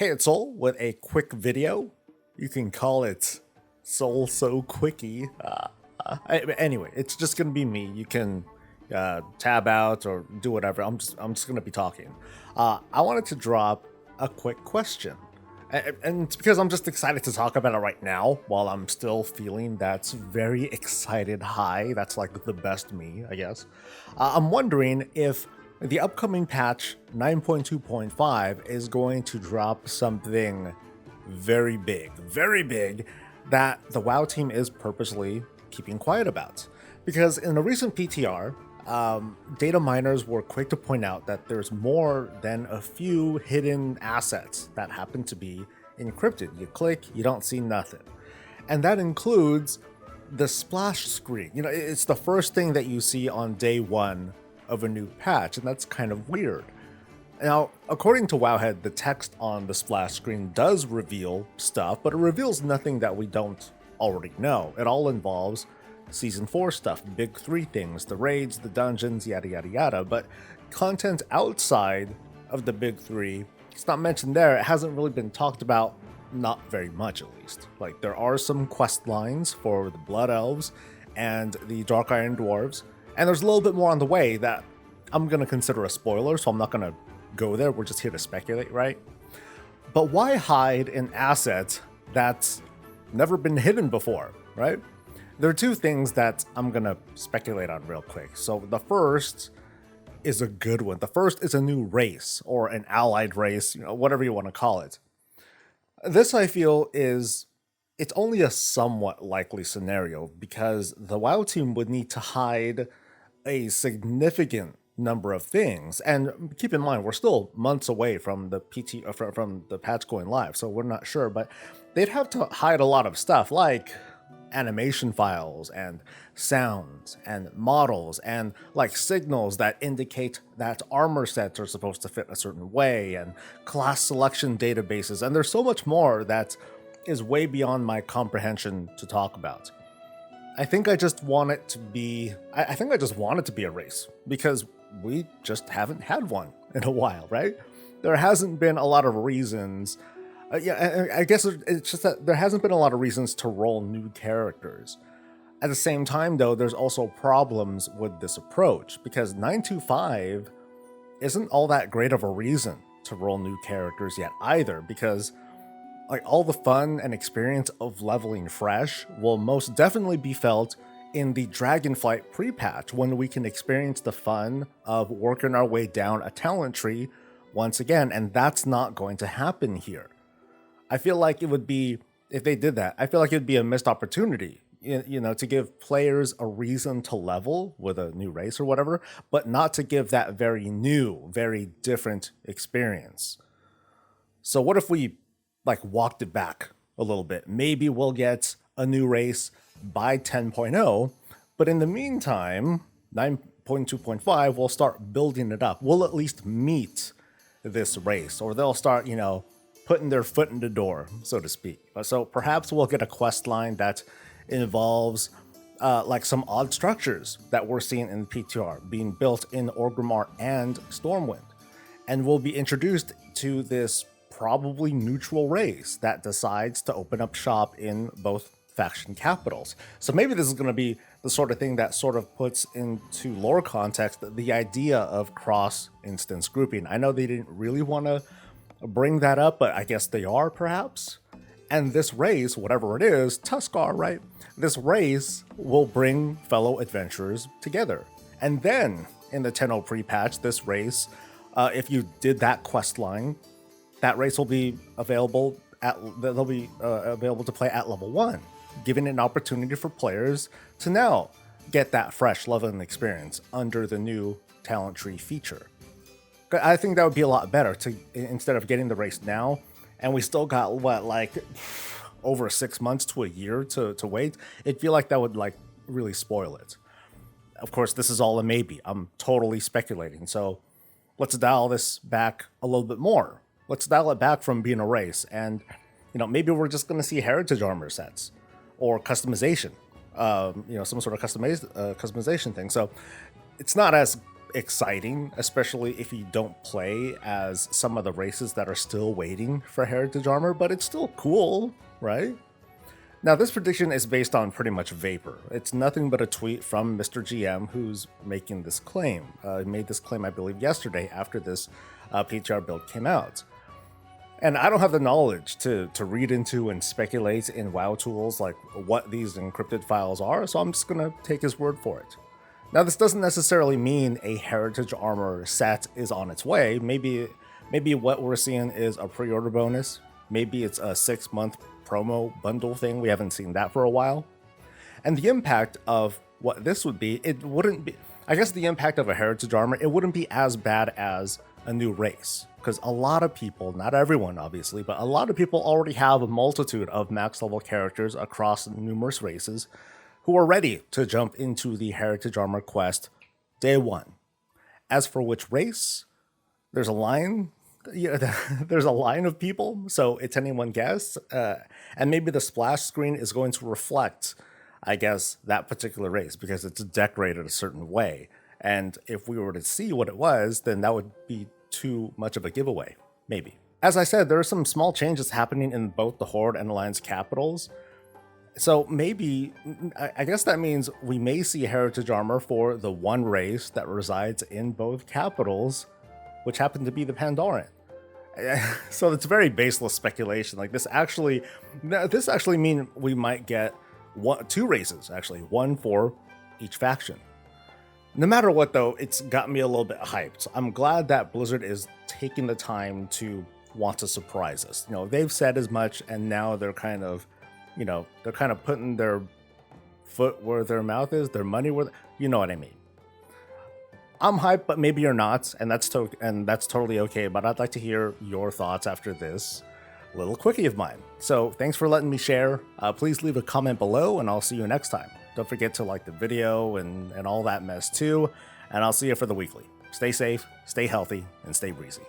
Hey, it's Soul with a quick video. You can call it Soul So Quickie. Anyway, it's just gonna be me. You can tab out or do whatever. I'm just gonna be talking. I wanted to drop a quick question, and it's because I'm just excited to talk about it right now while I'm still feeling that very excited high. That's like the best me, I guess. I'm wondering if the upcoming patch 9.2.5 is going to drop something very big, that the WoW team is purposely keeping quiet about. Because in a recent PTR, data miners were quick to point out that there's more than a few hidden assets that happen to be encrypted. You click, you don't see nothing. And that includes the splash screen. You know, it's the first thing that you see on day one of a new patch, and that's kind of weird. Now, according to Wowhead, the text on the splash screen does reveal stuff, but it reveals nothing that we don't already know. It all involves Season 4 stuff, big 3 things, the raids, the dungeons, yada yada yada, but content outside of the big 3, it's not mentioned there. It hasn't really been talked about, not very much at least. Like, there are some quest lines for the Blood Elves and the Dark Iron Dwarves, and there's a little bit more on the way that I'm going to consider a spoiler, so I'm not going to go there. We're just here to speculate, right? But why hide an asset that's never been hidden before, right? There are two things that I'm going to speculate on real quick. So the first is a good one. The first is a new race or an allied race, whatever you want to call it. This, I feel, it's only a somewhat likely scenario because the WoW team would need to hide a significant number of things. And keep in mind, we're still months away from the from the patch going live, so we're not sure, but they'd have to hide a lot of stuff like animation files and sounds and models and like signals that indicate that armor sets are supposed to fit a certain way and class selection databases, and there's so much more that is way beyond my comprehension to talk about. I think I just want it to be a race because we just haven't had one in a while, right? There hasn't been a lot of reasons. I guess it's just that there hasn't been a lot of reasons to roll new characters. At the same time, though, there's also problems with this approach because 925 isn't all that great of a reason to roll new characters yet either, because like all the fun and experience of leveling fresh will most definitely be felt in the Dragonflight pre-patch when we can experience the fun of working our way down a talent tree once again, and that's not going to happen here. I feel like it would be, if they did that, I feel like it would be a missed opportunity, to give players a reason to level with a new race or whatever, but not to give that very new, very different experience. So what if we walked it back a little bit? Maybe we'll get a new race by 10.0, but in the meantime, 9.2.5 will start building it up. We'll at least meet this race, or they'll start, putting their foot in the door, so to speak. So perhaps we'll get a quest line that involves some odd structures that we're seeing in PTR being built in Orgrimmar and Stormwind, and we'll be introduced to this probably neutral race that decides to open up shop in both faction capitals. So maybe this is going to be the sort of thing that sort of puts into lore context the idea of cross-instance grouping. I know they didn't really want to bring that up, but I guess they are, perhaps. And this race, whatever it is, Tuskar, right? This race will bring fellow adventurers together. And then, in the 10.0 pre-patch, this race, if you did that quest line, that race will be available available to play at level 1, giving an opportunity for players to now get that fresh leveling experience under the new talent tree feature. I think that would be a lot better instead of getting the race now, and we still got over 6 months to a year to wait. It'd feel like that would really spoil it. Of course, this is all a maybe. I'm totally speculating, so let's dial this back a little bit more. Let's dial it back from being a race, and maybe we're just going to see heritage armor sets or customization, some sort of customization thing. So it's not as exciting, especially if you don't play as some of the races that are still waiting for heritage armor, but it's still cool, right? Now, this prediction is based on pretty much vapor. It's nothing but a tweet from Mr. GM who's making this claim. He made this claim, I believe, yesterday after this PTR build came out. And I don't have the knowledge to read into and speculate in WoW tools like what these encrypted files are, so I'm just going to take his word for it. Now, this doesn't necessarily mean a heritage armor set is on its way. Maybe what we're seeing is a pre-order bonus. Maybe it's a 6-month promo bundle thing. We haven't seen that for a while. And the impact of what this would be, it wouldn't be, I guess the impact of a heritage armor, it wouldn't be as bad as a new race. Because a lot of people, not everyone obviously, but a lot of people already have a multitude of max level characters across numerous races who are ready to jump into the heritage armor quest day one. As for which race, there's a line. There's a line of people, so it's anyone guess. And maybe the splash screen is going to reflect, I guess, that particular race because it's decorated a certain way. And if we were to see what it was, then that would be too much of a giveaway, maybe. As I said, there are some small changes happening in both the Horde and Alliance capitals. So maybe, I guess that means we may see heritage armor for the one race that resides in both capitals, which happen to be the Pandaran. So it's very baseless speculation. Like this actually mean we might get two races, actually, one for each faction. No matter what, though, it's got me a little bit hyped. I'm glad that Blizzard is taking the time to want to surprise us. You know, they've said as much, and now they're kind of, putting their foot where their mouth is, their money where, you know what I mean. I'm hyped, but maybe you're not, and that's totally okay. But I'd like to hear your thoughts after this little quickie of mine. So thanks for letting me share. Please leave a comment below, and I'll see you next time. Don't forget to like the video and all that mess too. And I'll see you for the weekly. Stay safe, stay healthy, and stay breezy.